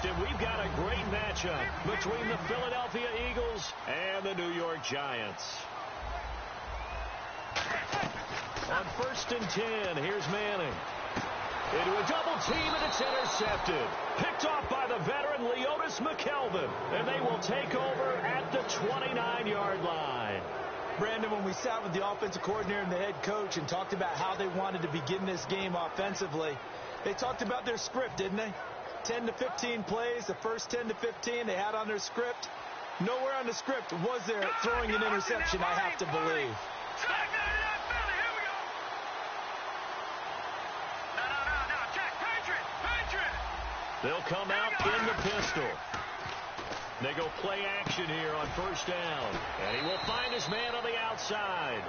next, and we've got a great matchup between the Philadelphia Eagles and the New York Giants. On 1st and 10, here's Manning. Into a double team, and it's intercepted. Picked off by the veteran Leotis McKelvin, and they will take over at the 29-yard line. Brandon, when we sat with the offensive coordinator and the head coach and talked about how they wanted to begin this game offensively, they talked about their script, didn't they? 10 to 15 plays, the first 10 to 15 they had on their script. Nowhere on the script was there throwing an interception, I have to believe. They'll come out in the pistol. They go play action here on 1st down. And he will find his man on the outside.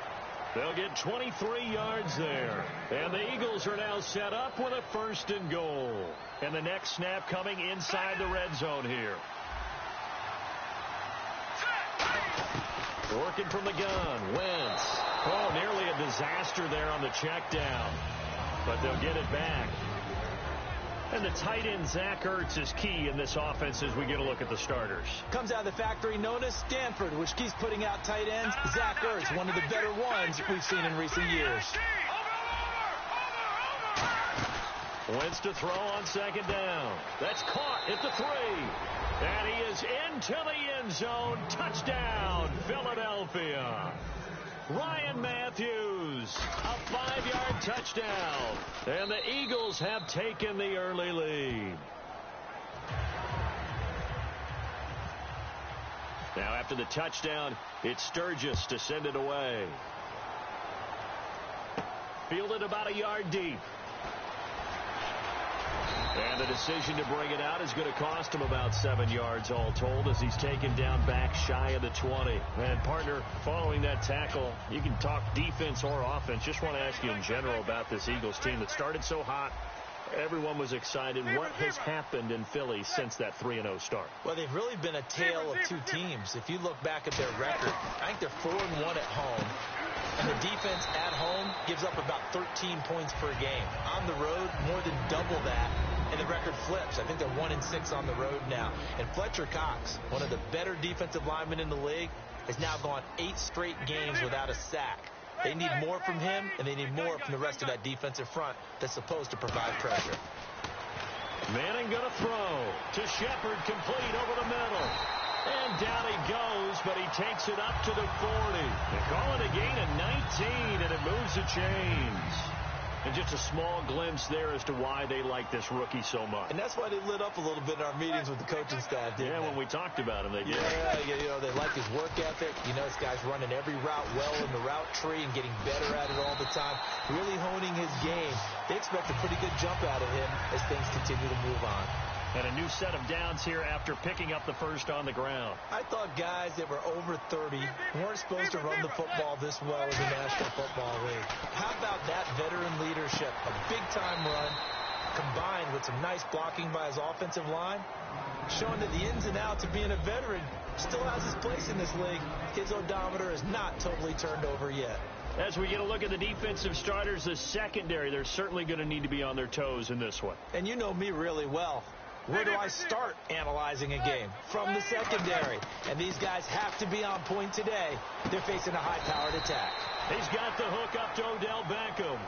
They'll get 23 yards there. And the Eagles are now set up with a 1st and goal. And the next snap coming inside the red zone here. Working from the gun. Wentz. Oh, nearly a disaster there on the check down. But they'll get it back. And the tight end, Zach Ertz, is key in this offense as we get a look at the starters. Comes out of the factory known as Stanford, which keeps putting out tight ends. Zach Ertz, one of the better ones we've seen in recent years. Wentz to throw on 2nd down. That's caught at the 3. And he is into the end zone. Touchdown, Philadelphia. Ryan Matthews, a 5-yard touchdown. And the Eagles have taken the early lead. Now after the touchdown, it's Sturgis to send it away. Fielded about a yard deep. And the decision to bring it out is going to cost him about 7 yards all told as he's taken down back shy of the 20. And, partner, following that tackle, you can talk defense or offense. Just want to ask you in general about this Eagles team that started so hot. Everyone was excited. What has happened in Philly since that 3-0 start? Well, they've really been a tale of two teams. If you look back at their record, I think they're 4-1 at home. And the defense at home gives up about 13 points per game. On the road, more than double that. And the record flips. I think they're 1-6 on the road now. And Fletcher Cox, one of the better defensive linemen in the league, has now gone 8 straight games without a sack. They need more from him, and they need more from the rest of that defensive front that's supposed to provide pressure. Manning going to throw to Shepard, complete over the middle. And down he goes, but he takes it up to the 40. They call it a gain of 19, and it moves the chains. And just a small glimpse there as to why they like this rookie so much. And that's why they lit up a little bit in our meetings with the coaching staff, didn't they? When we talked about him, they did. Yeah, you know, they like his work ethic. You know, this guy's running every route well in the route tree and getting better at it all the time, really honing his game. They expect a pretty good jump out of him as things continue to move on. And a new set of downs here after picking up the first on the ground. I thought guys that were over 30 weren't supposed to run the football this well in the National Football League. How about that veteran leadership? A big-time run combined with some nice blocking by his offensive line, showing that the ins and outs of being a veteran still has his place in this league. His odometer is not totally turned over yet. As we get a look at the defensive starters, the secondary, they're certainly going to need to be on their toes in this one. And you know me really well. Where do I start analyzing a game? From the secondary. And these guys have to be on point today. They're facing a high-powered attack. He's got the hook up to Odell Beckham.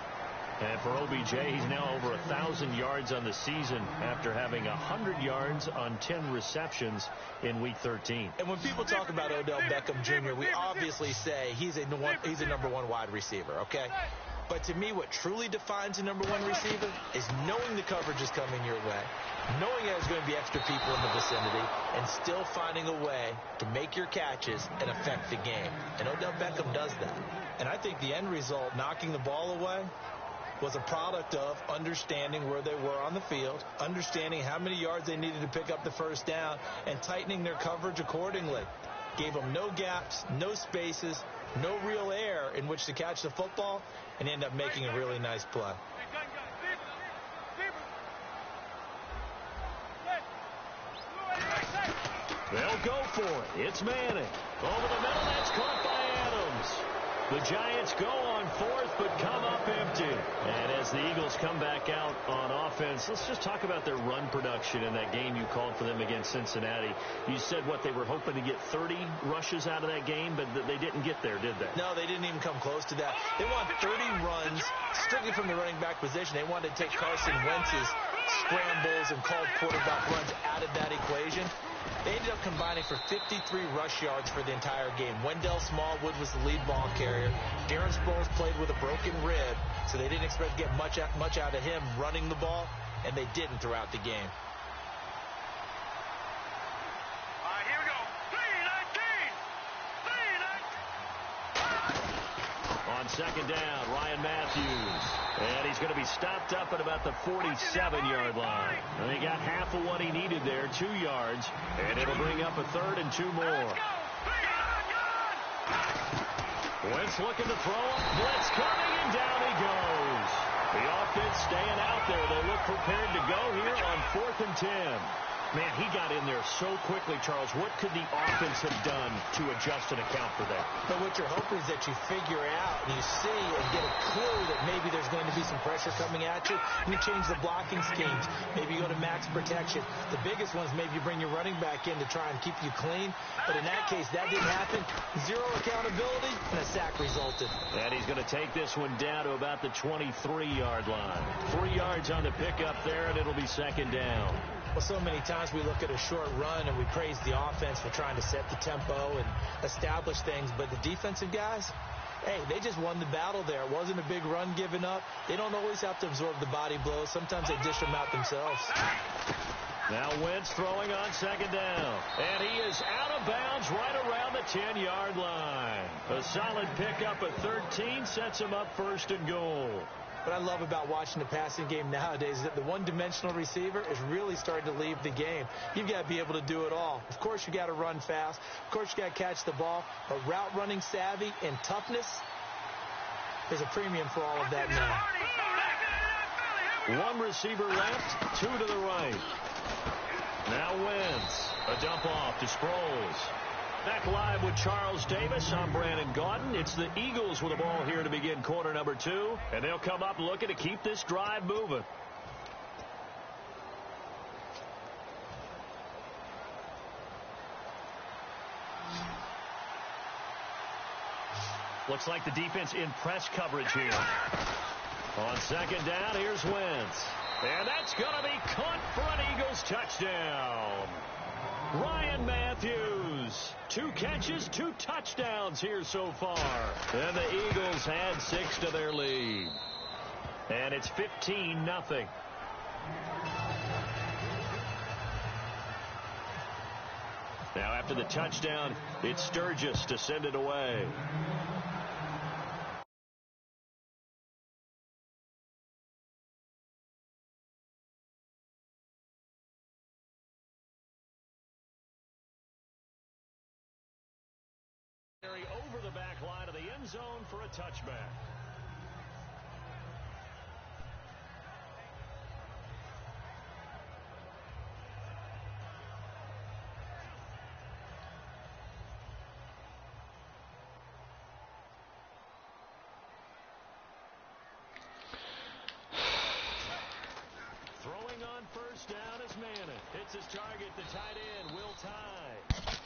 And for OBJ, he's now over 1,000 yards on the season after having 100 yards on 10 receptions in Week 13. And when people talk about Odell Beckham Jr., we obviously say he's a number one wide receiver, okay? But to me, what truly defines a number one receiver is knowing the coverage is coming your way, knowing there's going to be extra people in the vicinity, and still finding a way to make your catches and affect the game. And Odell Beckham does that. And I think the end result, knocking the ball away, was a product of understanding where they were on the field, understanding how many yards they needed to pick up the first down, and tightening their coverage accordingly. Gave them no gaps, no spaces, no real air in which to catch the football, and end up making a really nice play. They'll go for it. It's Manning. Over the middle, that's caught by Adams. The Giants go on fourth, but come up empty. And as the Eagles come back out on offense, let's just talk about their run production in that game you called for them against Cincinnati. You said, what, they were hoping to get 30 rushes out of that game, but they didn't get there, did they? No, they didn't even come close to that. They want 30 runs strictly from the running back position. They wanted to take Carson Wentz's scrambles and called quarterback runs out of that equation. They ended up combining for 53 rush yards for the entire game. Wendell Smallwood was the lead ball carrier. Darren Sproles played with a broken rib, so they didn't expect to get much out of him running the ball, and they didn't throughout the game. All right, here we go. 3-19. On second down, Ryan Matthews. And he's going to be stopped up at about the 47-yard line. And he got half of what he needed there, 2 yards. And it'll bring up a 3rd and 2 more. Wentz looking to throw it. Blitz coming, and down he goes. The offense staying out there. They look prepared to go here on 4th and 10. Man, he got in there so quickly, Charles. What could the offense have done to adjust and account for that? But what you're hoping is that you figure out and you see and get a clue that maybe there's going to be some pressure coming at you. And you change the blocking schemes. Maybe you go to max protection. The biggest ones, maybe you bring your running back in to try and keep you clean. But in that case, that didn't happen. 0 accountability, and a sack resulted. And he's going to take this one down to about the 23-yard line. 3 yards on the pickup there, and it'll be 2nd down. Well, so many times we look at a short run and we praise the offense for trying to set the tempo and establish things. But the defensive guys, hey, they just won the battle there. It wasn't a big run given up. They don't always have to absorb the body blows. Sometimes they dish them out themselves. Now Wentz throwing on 2nd down. And he is out of bounds right around the 10-yard line. A solid pickup at 13 sets him up 1st and goal. What I love about watching the passing game nowadays is that the one-dimensional receiver is really starting to leave the game. You've got to be able to do it all. Of course, you got to run fast. Of course, you got to catch the ball. But route running savvy and toughness, there's a premium for all of that now. 1 receiver left, 2 to the right. Now Wentz. A dump off to Sproles. Back live with Charles Davis. I'm Brandon Gaudin. It's the Eagles with the ball here to begin quarter number 2. And they'll come up looking to keep this drive moving. Looks like the defense in press coverage here. On 2nd down, here's Wentz. And that's going to be caught for an Eagles touchdown. Ryan Matthews, 2 catches, 2 touchdowns here so far. And the Eagles had 6 to their lead. And it's 15-0. Now after the touchdown, it's Sturgis to send it away. Over the back line of the end zone for a touchback. Throwing on 1st down is Madden. Hits his target, the tight end, Will Tye.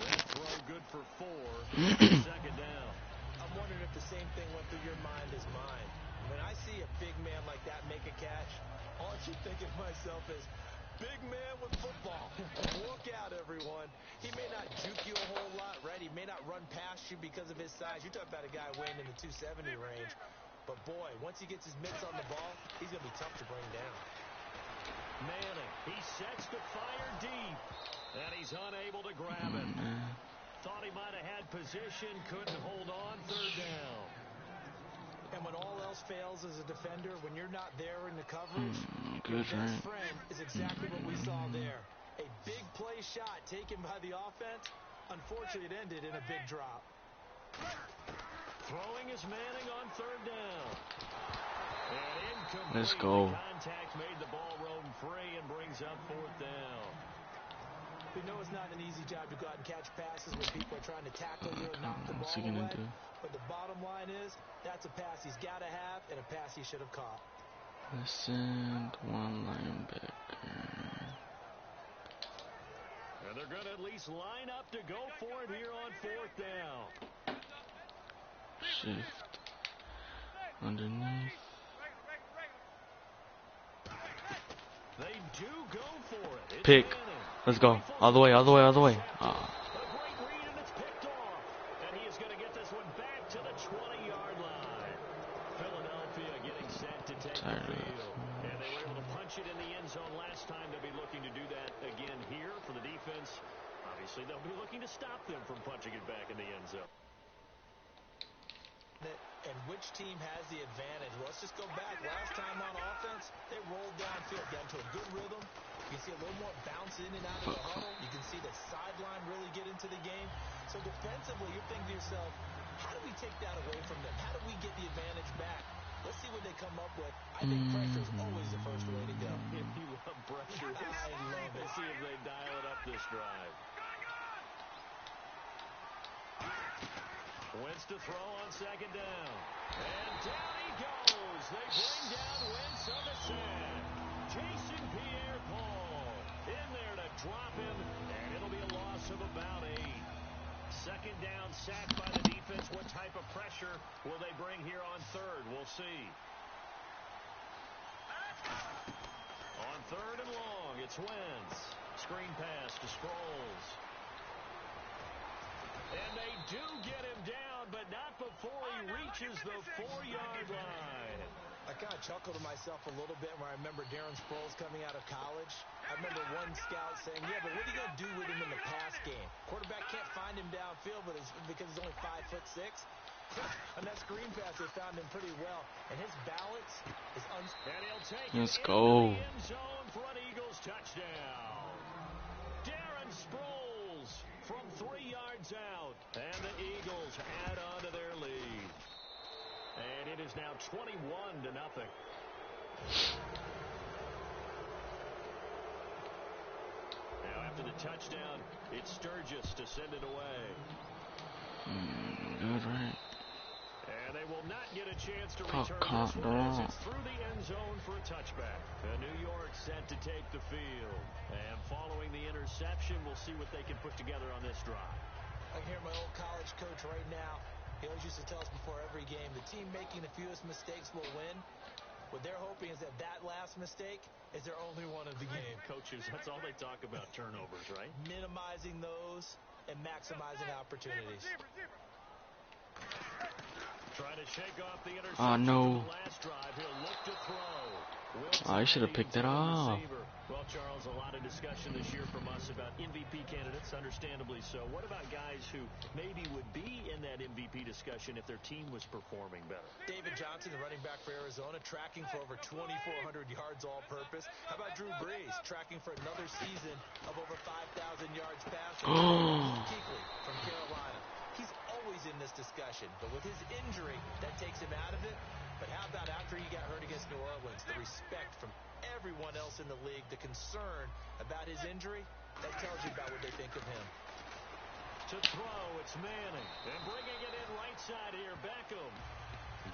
That throw good for 4. 2nd down. I'm wondering if the same thing went through your mind as mine. When I see a big man like that make a catch, all I keep thinking to myself is, big man with football. Look out, everyone. He may not juke you a whole lot, right? He may not run past you because of his size. You're talking about a guy weighing in the 270 range. But, boy, once he gets his mitts on the ball, he's going to be tough to bring down. Manning, he sets to fire deep. And he's unable to grab it. Thought he might have had position, couldn't hold on. 3rd down. And when all else fails as a defender, when you're not there in the coverage, your best friend is exactly what we saw there. A big play shot taken by the offense. Unfortunately, it ended in a big drop. Throwing is Manning on 3rd down. And incomplete. Let's go. Contact made the ball roam free and brings up 4th down. We know it's not an easy job to go out and catch passes when people are trying to tackle you or knock the What's ball he gonna away. do? But the bottom line is, that's a pass he's got to have and a pass he should have caught. Let's send one linebacker. And they're going to at least line up to go for it here on 4th down. Shift underneath. They do go for it. It's Pick. Manning. Let's go. All the way, all the way, all the way. A great read, and it's picked off. And he is going to get this one back to the 20-yard line. Philadelphia getting set to take the field. And they were able to punch it in the end zone last time. They'll be looking to do that again here for the defense. Obviously, they'll be looking to stop them from punching it back in the end zone. And which team has the advantage? Well, let's just go back. Last time on offense, they rolled downfield, got into a good rhythm. You can see a little more bounce in and out of the huddle. You can see the sideline really get into the game. So defensively, you're thinking to yourself, how do we take that away from them? How do we get the advantage back? Let's see what they come up with. I think pressure is always the first way to go. If you love pressure, I love it. let's see if they dial it up this drive. Wentz to throw on 2nd down. And down he goes. They bring down Wentz on the sack. Jason Pierre-Paul in there to drop him, and it'll be a loss of about 8. 2nd down, sack by the defense. What type of pressure will they bring here on 3rd? We'll see. On 3rd and long, it's Wentz. Screen pass to Sproles. And they do get him down, but not before he reaches the 4-yard line. I kind of chuckled to myself a little bit when I remember Darren Sproles coming out of college. I remember one scout saying, yeah, but what are you going to do with him in the pass game? Quarterback can't find him downfield because he's only 5'6". On that screen pass, they found him pretty well. And his balance is And he'll take Let's it go. into the end zone for an Eagles touchdown. Darren Sproles from 3 yards out. And the Eagles add on to their lead. And it is now 21-0. Now after the touchdown, it's Sturgis to send it away. Good, right? And they will not get a chance to Fuck, return this one as no. it's through the end zone for a touchback. And New York set to take the field. And following the interception, we'll see what they can put together on this drive. I can hear my old college coach right now. He always used to tell us before every game, the team making the fewest mistakes will win. What they're hoping is that last mistake is their only one of the game. Coaches, that's all they talk about, turnovers, right? Minimizing those and maximizing opportunities. Trying to shake off the interception. Oh, no. The last drive. He'll look to throw. I should have picked it off. Well, Charles, a lot of discussion this year from us about MVP candidates, understandably so. What about guys who maybe would be in that MVP discussion if their team was performing better? David Johnson, the running back for Arizona, tracking for over 2,400 yards all-purpose. How about Drew Brees, tracking for another season of over 5,000 yards passing? Kuechly from Carolina. He's always in this discussion, but with his injury, that takes him out of it. But how about after he got hurt against New Orleans, the respect from everyone else in the league, the concern about his injury, that tells you about what they think of him. To throw, it's Manning. And bringing it in right side here, Beckham.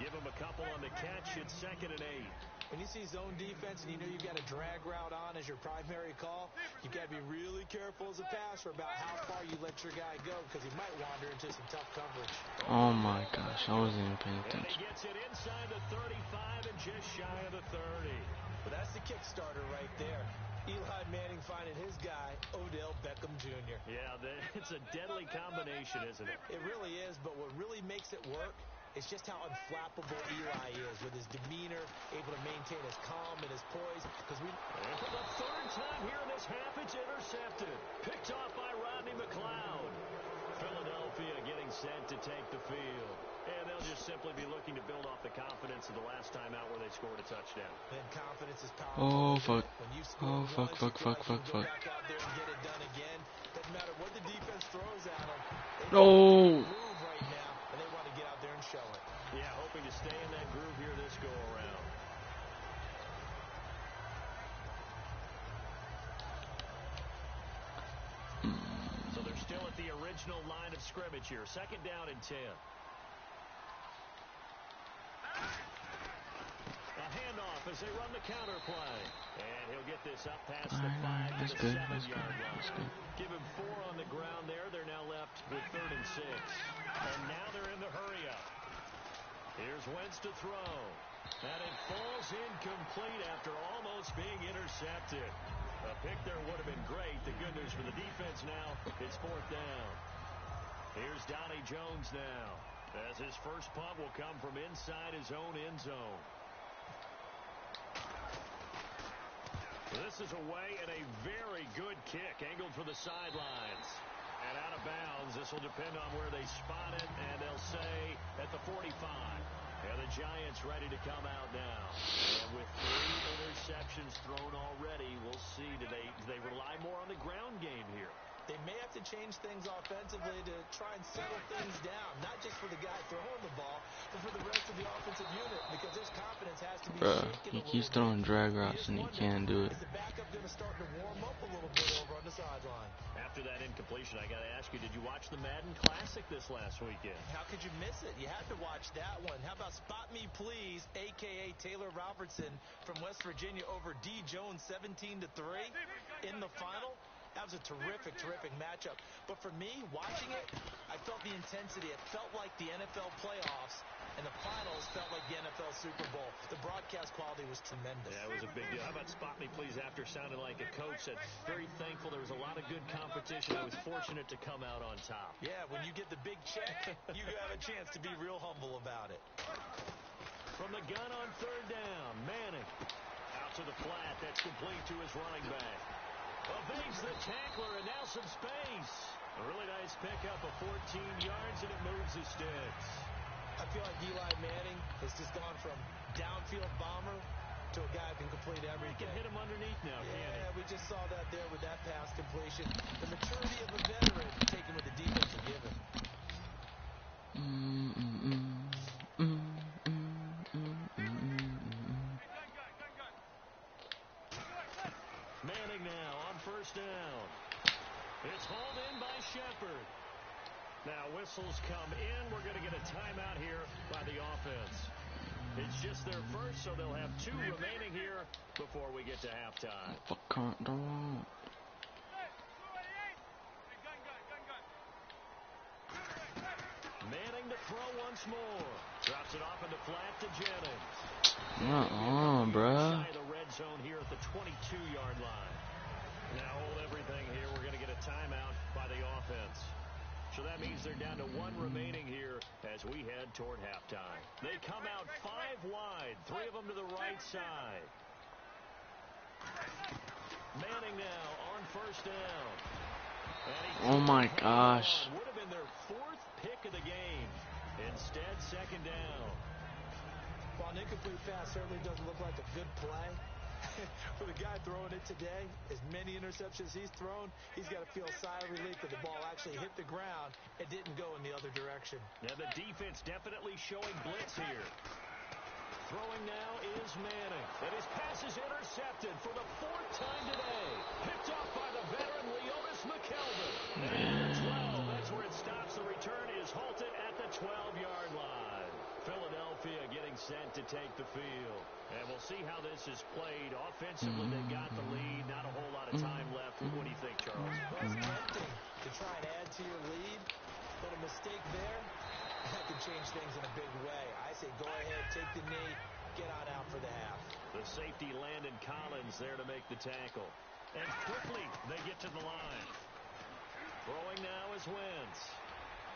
Give him a couple on the catch. It's 2nd and 8. When you see zone defense and you know you've got a drag route on as your primary call, you've got to be really careful as a passer about how far you let your guy go because he might wander into some tough coverage. Oh my gosh, I wasn't even paying And he attention. gets it inside the 35 and just shy of the 30. But that's the Kickstarter right there. Eli Manning finding his guy, Odell Beckham Jr. Yeah, it's a deadly combination, isn't it? It really is, but what really makes it work is just how unflappable Eli is with his demeanor, able to maintain his calm and his poise. Because And for the 3rd time here in this half, it's intercepted. Picked off by Rodney McLeod. Philadelphia getting set to take the field. And they'll just simply be looking to build off the confidence of the last time out where they scored a touchdown. And confidence is Oh powerful. fuck. When you Oh score fuck, once, fuck, you feel fuck, like fuck, you can fuck. go back out there and get it done again. Doesn't matter what the defense throws at them. No. Move right now, and they want to get out there and show it. Yeah, hoping to stay in that groove here this go-around. conventional line of scrimmage here. 2nd down and 10. A handoff as they run the counter play. And he'll get this up past the 5 to the 7-yard line. Give him 4 on the ground there. They're now left with 3rd and 6. And now they're in the hurry up. Here's Wentz to throw. And it falls incomplete after almost being intercepted. A pick there would have been great. The good news for the defense now, it's 4th down. Here's Donnie Jones now, as his first punt will come from inside his own end zone. This is away and a very good kick, angled for the sidelines. And out of bounds. This will depend on where they spot it, and they'll say at the 45. And the Giants ready to come out now. And with 3 interceptions thrown already, we'll see. Do they rely more on the ground game here? They may have to change things offensively to try and settle things down, not just for the guy throwing the ball, but for the rest of the offensive unit, because this confidence has to be shaken a little keeps throwing drag routes and he can't do it. Is the backup going to start to warm up a little bit over on the sideline? After that incompletion, I got to ask you, did you watch the Madden Classic this last weekend? How could you miss it? You had to watch that one. How about Spot Me Please, a.k.a. Taylor Robertson from West Virginia over D. Jones 17-3 in the final? That was a terrific, terrific matchup. But for me, watching it, I felt the intensity. It felt like the NFL playoffs, and the finals felt like the NFL Super Bowl. The broadcast quality was tremendous. Yeah, it was a big deal. How about Spot Me Please after sounding like a coach said, very thankful there was a lot of good competition. I was fortunate to come out on top. Yeah, when you get the big check, you have a chance to be real humble about it. From the gun on 3rd down, Manning out to the flat. That's complete to his running back. Evades the tackler, and now some space. A really nice pickup of 14 yards, and it moves the sticks. I feel like Eli Manning has just gone from downfield bomber to a guy who can complete everything. He can hit him underneath now, can't he? Yeah, we just saw that there with that pass completion. The maturity of a veteran taken with the defense are given. Manning now on 1st down. It's hauled in by Shepard. Now whistles come in. We're going to get a timeout here by the offense. It's just their first, so they'll have 2 remaining here before we get to halftime. Manning to throw once more. Drops it off into flat to Jennings. Bruh. Shy of the red zone here at the 22-yard line. Now hold everything here. We're going to get a timeout by the offense. So that means they're down to 1 remaining here as we head toward halftime. They come out 5 wide, 3 of them to the right side. Manning now on 1st down. Oh my gosh. Would have been their 4th pick of the game. Instead, 2nd down. While an incomplete pass certainly doesn't look like a good play, for the guy throwing it today, as many interceptions he's thrown, he's got to feel a sigh of relief that the ball actually hit the ground and didn't go in the other direction. Yeah, the defense definitely showing blitz here. Throwing now is Manning. And his pass is intercepted for the 4th time today. Picked off by the veteran Leonis McKelvin. And 12, that's where it stops. The return is halted at the 12-yard line. Philadelphia getting set to take the field. And we'll see how this is played. Offensively, they got the lead. Not a whole lot of time left. What do you think, Charles? Well, it's tempting to try and add to your lead, but a mistake there, that could change things in a big way. I say go ahead, take the knee, get on out for the half. The safety Landon Collins there to make the tackle. And quickly they get to the line. Throwing now is Wentz.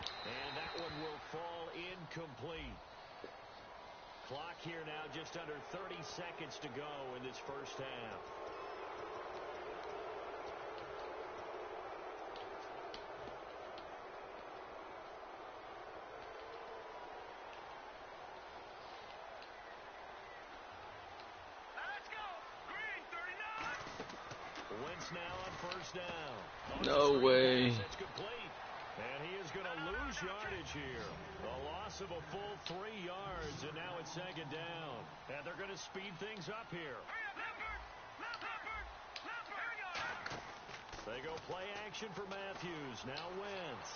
And that one will fall incomplete. Clock here now just under 30 seconds to go in this first half. Let's go. Green 39. Wentz now on 1st down. No way. That's complete. And he is going to lose yardage here. A loss of a full 3 yards, and now it's 2nd down. And they're going to speed things up here. They go play action for Matthews. Now Wentz.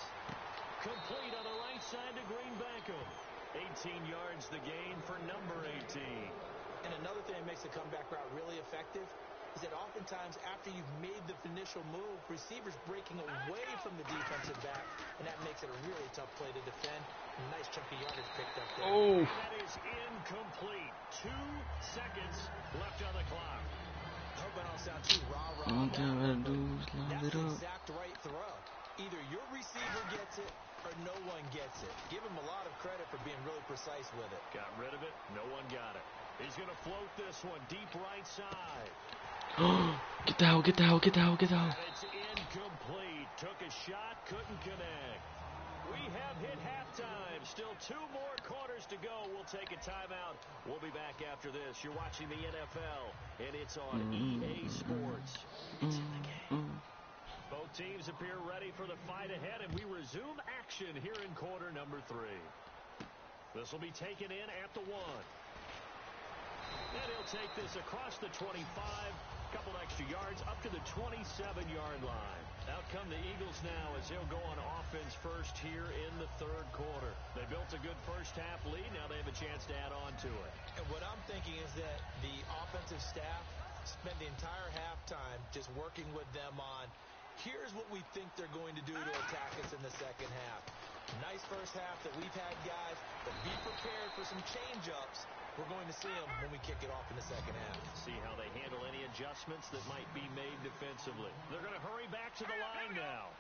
Complete on the right side to Green Beckham. 18 yards the gain for number 18. And another thing that makes the comeback route really effective is that oftentimes after you've made the initial move, receivers breaking away from the defensive back, and that makes it a really tough play to defend. A nice chunky yardage picked up there. Oh. That is incomplete. 2 seconds left on the clock. I hope I don't sound too rah-rah. All you gotta do is lock That's it the up. exact right throw. Either your receiver gets it or no one gets it. Give him a lot of credit for being really precise with it. Got rid of it. No one got it. He's going to float this one deep right side. Get the hell, get the hell, get the hell, get the hell. And it's incomplete. Took a shot, couldn't connect. We have hit halftime. Still 2 more quarters to go. We'll take a timeout. We'll be back after this. You're watching the NFL, and it's on EA Sports. It's in the game. Both teams appear ready for the fight ahead, and we resume action here in quarter number 3. This will be taken in at the 1. And he'll take this across the 25, couple extra yards, up to the 27-yard line. Out come the Eagles now as they'll go on offense first here in the 3rd quarter. They built a good first-half lead. Now they have a chance to add on to it. And what I'm thinking is that the offensive staff spent the entire halftime just working with them on, here's what we think they're going to do to attack us in the second half. Nice first half that we've had, guys, but be prepared for some change-ups. We're going to see them when we kick it off in the second half. See how they handle any adjustments that might be made defensively. They're going to hurry back to the line now.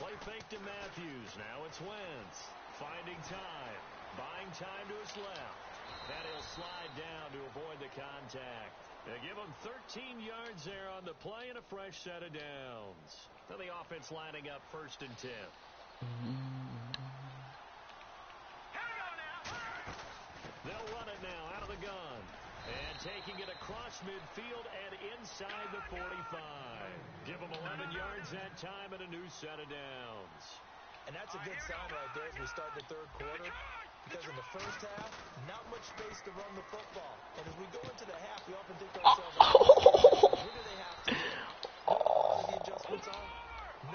Play fake to Matthews. Now it's Wentz. Finding time. Buying time to his left. And he'll slide down to avoid the contact. They give him 13 yards there on the play and a fresh set of downs. Then the offense lining up 1st and 10. They'll run it now out of the gun. And taking it across midfield and inside the 45. Give them 11 yards that time and a new set of downs. And that's a good sign right there as we start the 3rd quarter. Because in the first half, not much space to run the football. And as we go into the half, we often think to ourselves, what do they have to do? All the adjustments are?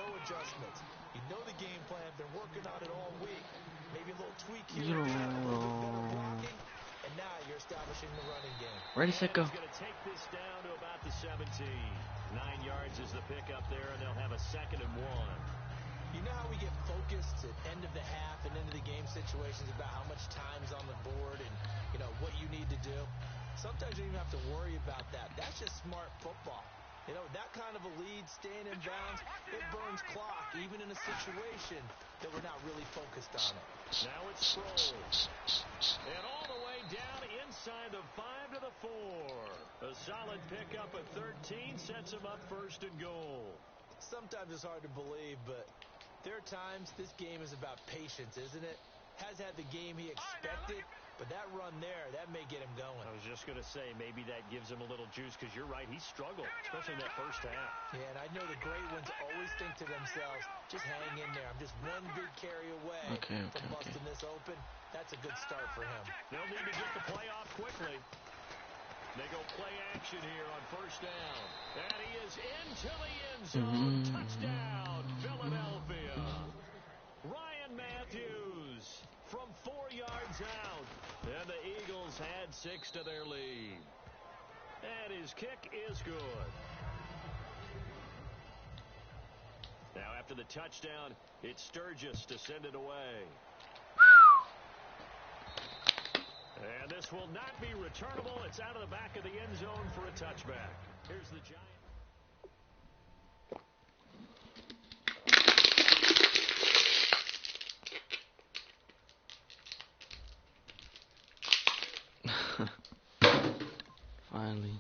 No adjustments. You know the game plan. Been working on it all week. Maybe a little tweak here, a little bit better blocking, and now you're establishing the running game. Ready, set, go. He's going to take this down to about the 17. 9 yards is the pickup there, and they'll have a 2nd and 1. You know how we get focused at end of the half and end of the game situations about how much time's on the board and, you know, what you need to do? Sometimes you don't even have to worry about that. That's just smart football. You know, that kind of a lead, staying in bounds, it burns clock, even in a situation that we're not really focused on it. Now it's Sproles. And all the way down inside the 5 to the 4. A solid pickup at 13 sets him up 1st and goal. Sometimes it's hard to believe, but there are times this game is about patience, isn't it? Has had the game he expected, but that run there, that may get him going. I was just going to say, maybe that gives him a little juice, because you're right, he struggled, especially in that first half. Yeah, and I know the great ones always think to themselves, just hang in there. I'm just one big carry away from busting this open. That's a good start for him. They'll need to get the play off quickly. They go play action here on 1st down. And he is into the end zone. Touchdown, Philadelphia. Ryan Matthews from 4 yards out. And the Eagles add 6 to their lead. And his kick is good. Now after the touchdown, it's Sturgis to send it away. And this will not be returnable. It's out of the back of the end zone for a touchback. Here's the Giants. Finally.